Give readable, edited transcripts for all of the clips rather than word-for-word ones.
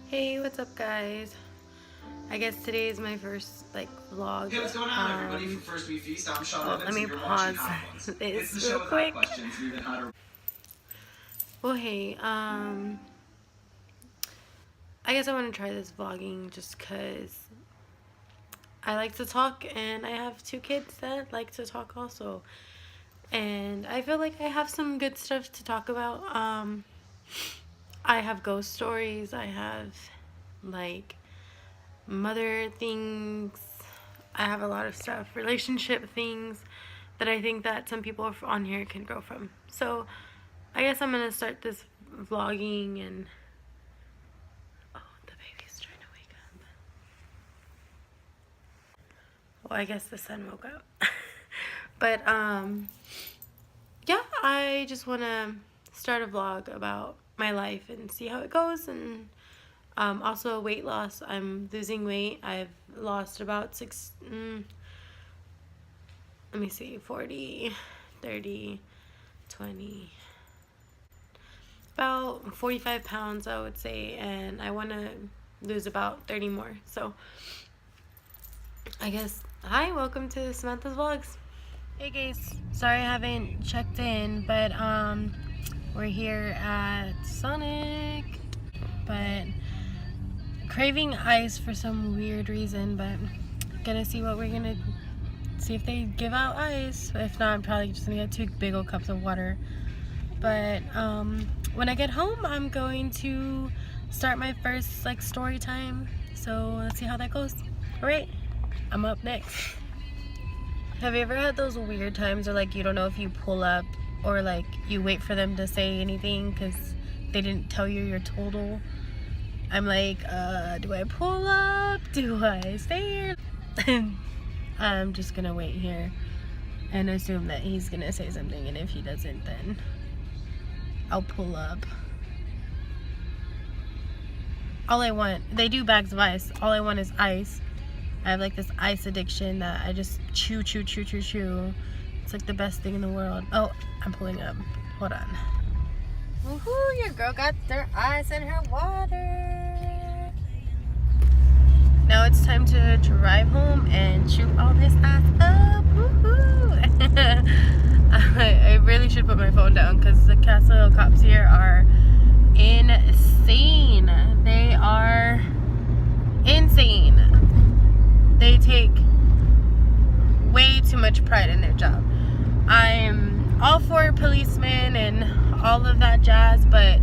Hey, what's up, guys? I guess today is my first vlog. Hey, what's going on, everybody? From First We Feast, I'm Sean Evans, Let me and you're pause watching Hot Ones. It's the this show real with hot quick. questions and even hotter. Well, hey, I guess I want to try this vlogging just because I like to talk, and I have two kids that like to talk also, and I feel like I have some good stuff to talk about. I have ghost stories. I have like mother things. I have a lot of stuff, relationship things that I think that some people on here can grow from. So I guess I'm gonna start this vlogging and oh, the baby's trying to wake up. Well, I guess the sun woke up. But yeah, I just wanna start a vlog about my life and see how it goes, and also weight loss. I'm losing weight. I've lost about 40, 30, 20, about 45 pounds, I would say, and I want to lose about 30 more. So I guess, hi, welcome to Samantha's Vlogs. Hey guys, sorry I haven't checked in, but we're here at Sonic, but craving ice for some weird reason, but gonna see what we're gonna see if they give out ice. If not, I'm probably just gonna get 2 big old cups of water. But when I get home, I'm going to start my first story time. So let's see how that goes. All right, I'm up next. Have you ever had those weird times where you don't know if you pull up or you wait for them to say anything because they didn't tell you your total? I'm like, do I pull up? Do I stay here? I'm just gonna wait here and assume that he's gonna say something, and if he doesn't, then I'll pull up. All I want, they do bags of ice. All I want is ice. I have this ice addiction that I just chew. It's the best thing in the world. Oh, I'm pulling up. Hold on. Woohoo, your girl got their ice in her water. Now it's time to drive home and chew all this ice up. Woohoo! I really should put my phone down because the Castle cops here are insane. They are insane. They take way too much pride in their job. I'm all for policemen and all of that jazz, but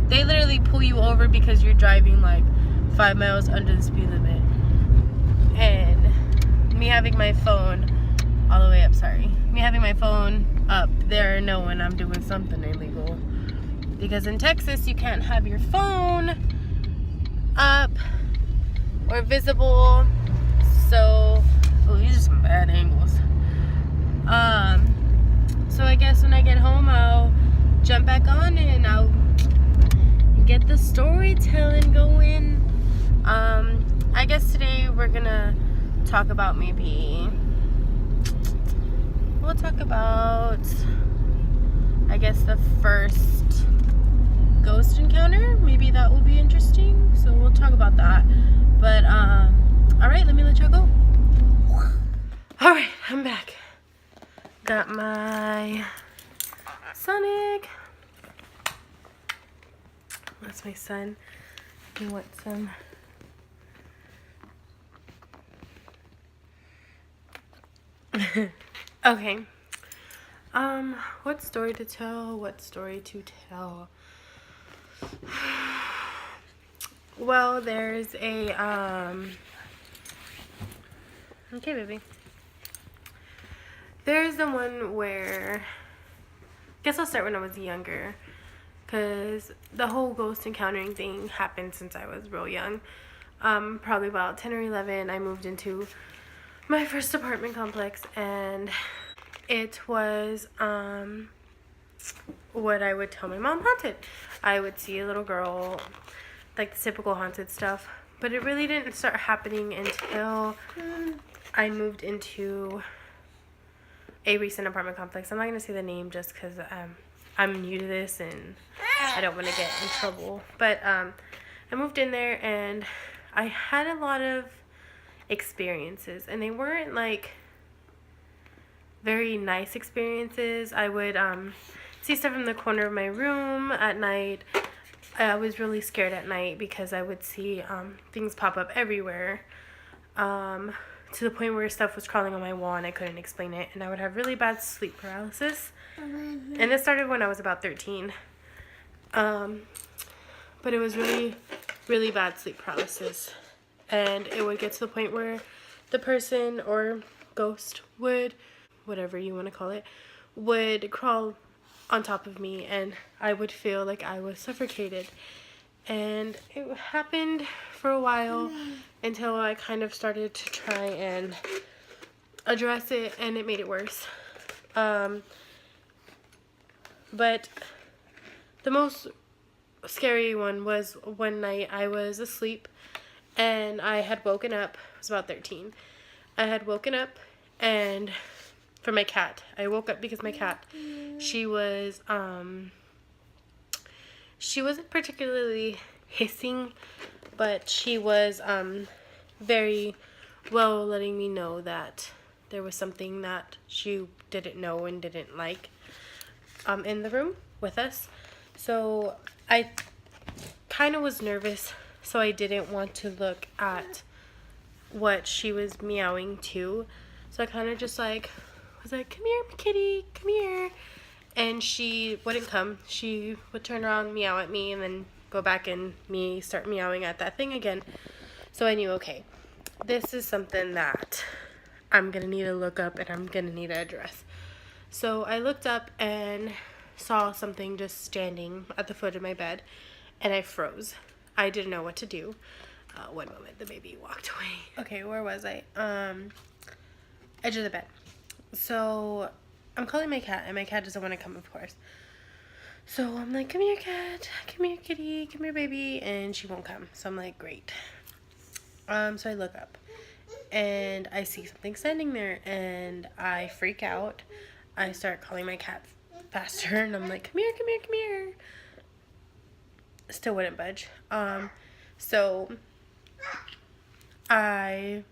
they literally pull you over because you're driving 5 miles under the speed limit. And me having my phone all the way up, me having my phone up, they're knowing I'm doing something illegal. Because in Texas, you can't have your phone up or visible. So, oh, these are some bad angles. So I guess when I get home, I'll jump back on and I'll get the storytelling going. I guess today we're gonna talk about we'll talk about, I guess, the first ghost encounter. Maybe that will be interesting. So we'll talk about that. But, alright, let me let y'all go. Alright, I'm back. Got my Sonic. That's my son. He wants some. Okay. What story to tell? Well, there's a, okay, baby. There's the one where, I guess I'll start when I was younger, because the whole ghost encountering thing happened since I was real young. Probably about 10 or 11, I moved into my first apartment complex, and it was, what I would tell my mom haunted. I would see a little girl, the typical haunted stuff, but it really didn't start happening until I moved into a recent apartment complex. I'm not going to say the name just because I'm new to this and I don't want to get in trouble. But I moved in there and I had a lot of experiences, and they weren't like very nice experiences. I would see stuff in the corner of my room at night. I was really scared at night because I would see things pop up everywhere, to the point where stuff was crawling on my wall and I couldn't explain it, and I would have really bad sleep paralysis. And this started when I was about 13. But it was really, really bad sleep paralysis. And it would get to the point where the person or ghost would, whatever you want to call it, would crawl on top of me, and I would feel like I was suffocated. And it happened for a while until I kind of started to try and address it, and it made it worse. But the most scary one was one night I was asleep and I had woken up. I was about 13. I had woken up and for my cat. I woke up because my cat, she wasn't particularly hissing, but she was very well letting me know that there was something that she didn't know and didn't like in the room with us. So I kind of was nervous, so I didn't want to look at what she was meowing to. So I kind of just like was like, "Come here, kitty, come here." And she wouldn't come. She would turn around, meow at me, and then go back and start meowing at that thing again. So I knew, okay, this is something that I'm going to need to look up and I'm going to need to address. So I looked up and saw something just standing at the foot of my bed, and I froze. I didn't know what to do. One moment, the baby walked away. Okay, where was I? Edge of the bed. So I'm calling my cat, and my cat doesn't want to come, of course. So I'm like, "Come here, cat. Come here, kitty. Come here, baby." And she won't come. So I'm like, great. So I look up, and I see something standing there, and I freak out. I start calling my cat faster, and I'm like, "Come here, come here, come here." Still wouldn't budge. So I'm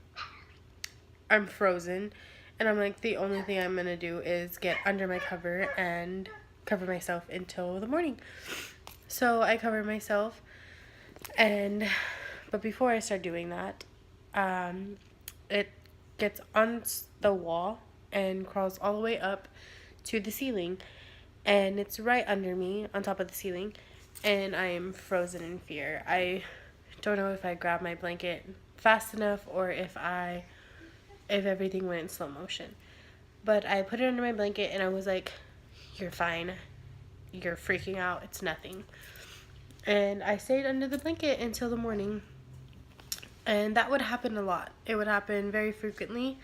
frozen, and I'm like, the only thing I'm gonna do is get under my cover and cover myself until the morning. So I cover myself, but before I start doing that, it gets on the wall and crawls all the way up to the ceiling, and it's right under me on top of the ceiling, and I am frozen in fear. I don't know if I grabbed my blanket fast enough or if everything went in slow motion. But I put it under my blanket and I was like, "You're fine. You're freaking out. It's nothing." And I stayed under the blanket until the morning. And that would happen a lot. It would happen very frequently.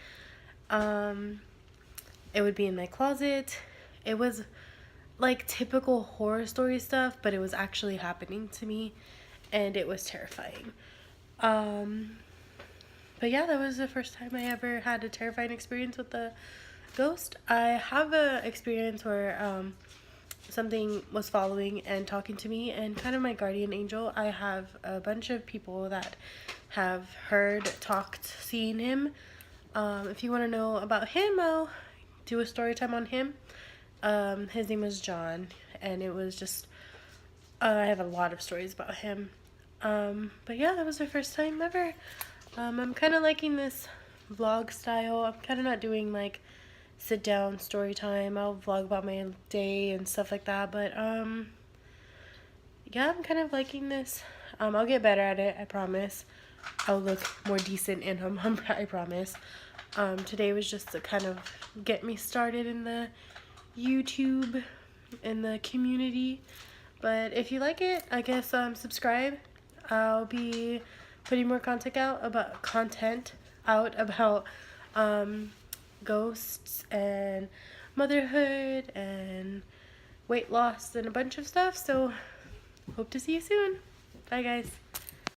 It would be in my closet. It was like typical horror story stuff, but it was actually happening to me, and it was terrifying. But yeah, that was the first time I ever had a terrifying experience with a ghost. I have a experience where something was following and talking to me, and kind of my guardian angel. I have a bunch of people that have heard, talked, seen him. If you want to know about him, I'll do a story time on him. His name was John, and it was just, I have a lot of stories about him. But yeah, that was the first time ever. I'm kind of liking this vlog style. I'm kind of not doing like sit down story time. I'll vlog about my day and stuff like that, but yeah, I'm kind of liking this. I'll get better at it, I promise. I'll look more decent and humble, I promise. Today was just to kind of get me started in the YouTube, in the community. But if you like it, I guess subscribe. I'll be putting more content out about ghosts and motherhood and weight loss and a bunch of stuff. So hope to see you soon. Bye guys.